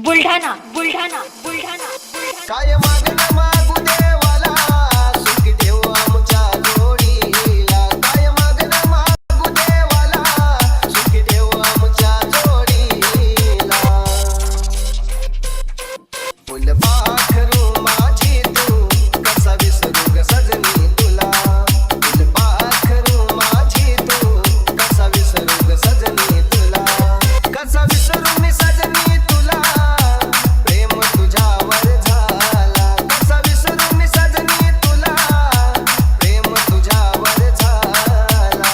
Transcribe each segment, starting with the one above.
बुलढाणा बुलढाणा बुलढाणा काय मागण मागू देवाला सुखी ठेव आमच्या जोडीला काय मागण मागू देवाला सुखी ठेव आमच्या जोडीला फुलपाखरू माझी तू कसा विसरू ग सजनी तुला फुलपाखरू माझी तू कसा विसरू ग सजनी तुला कसा विसरू मी सजनी तुला प्रेम तुझ्यावर झाला कसा विसरू मी सजनी तुला प्रेम तुझ्यावर झाला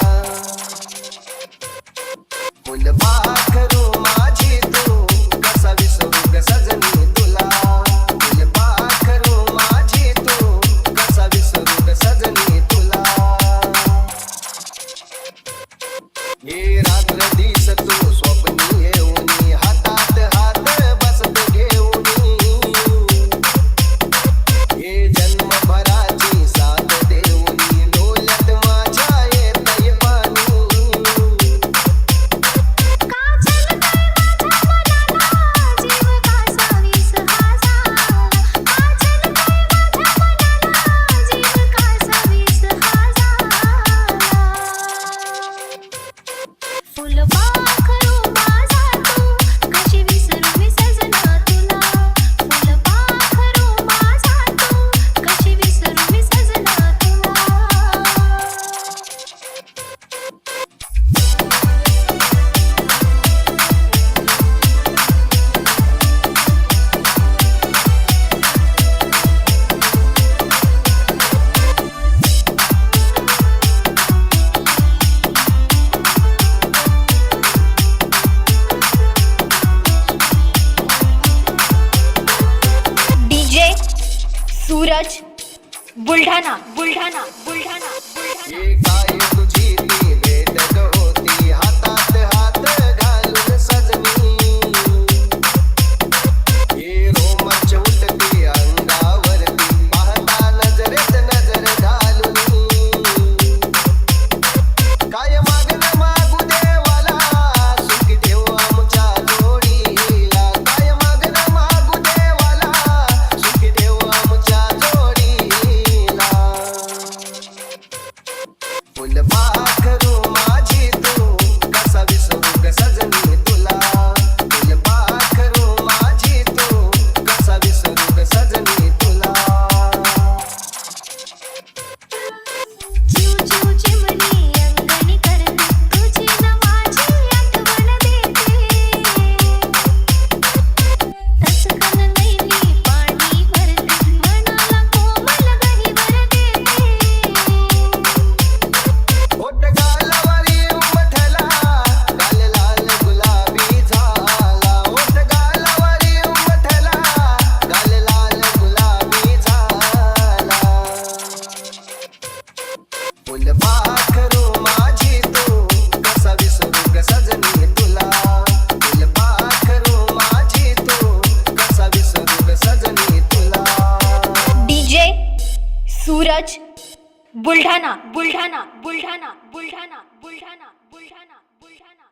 फुलपाखरू माझी तू कसा विसरू ग सजनी तुला फुलपाखरू माझी तू कसा विसरू ग सजनी तुला हे रात्र दिस तू स्वप्नी येऊनी हातात हात बसत घेऊनी हे जन्मभराची साथ देऊनी डोल्यात माझ्या येतय पाणी फुलपाखरू माझा तू कशी विसरू मी सजना तुला फुलपाखरू माझा तू कशी विसरू मी सजना तुला डीजे सूरज बुलढाणा बुलढाणा बुलढाणा बुलढाणा हे काय तुझी ती भेट ग होती हातात हात घालून सजनी हे रोमांच उठती अंगावरती पाहता नजरेत नजर घालून काय मागण मागू देवाला सुखी ठेव आमच्या जोडीला काय मागण मागू देवाला सुखी ठेव आमच्या जोडीला फुलपाखरू माझी तू कसा विसरू ग सजनी तुला फुलपाखरू माझी तू कसा विसरू ग सजनी तुला चिव चिव चिमणी अंगणी करते तुझी न माझी आठवण देते तसकन नैनी पाणी भरते मनाला कोमल गहिवर देते ओठ गालावरी उमठला गाल लाल गुलाबी झाला ओठ गालावरी उमठला गाल लाल गुलाबी झाला फुलपाखरू माझी तू कसा विसरू ग सजनी तुला फुलपाखरू माझी तू कसा विसरू ग सजनी तुला डीजे सूरज बुलढाणा बुलढाणा बुलढाणा बुलढाणा बुलढाणा बुलढाणा बुलढाणा